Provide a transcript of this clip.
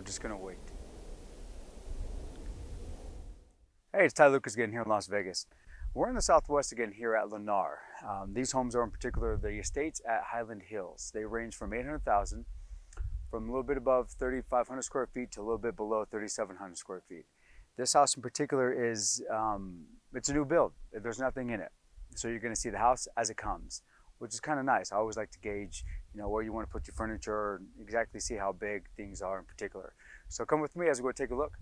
just gonna wait. Hey, it's Ty Lucas again here in Las Vegas. We're in the Southwest again here at Lennar. These homes are in particular the estates at Highland Hills. They range from 800,000, from a little bit above 3,500 square feet to a little bit below 3,700 square feet. This house in particular is, it's a new build. There's nothing in it. So you're gonna see the house as it comes, which is kind of nice. I always like to gauge, where you want to put your furniture, exactly see how big things are in particular. So come with me as we go take a look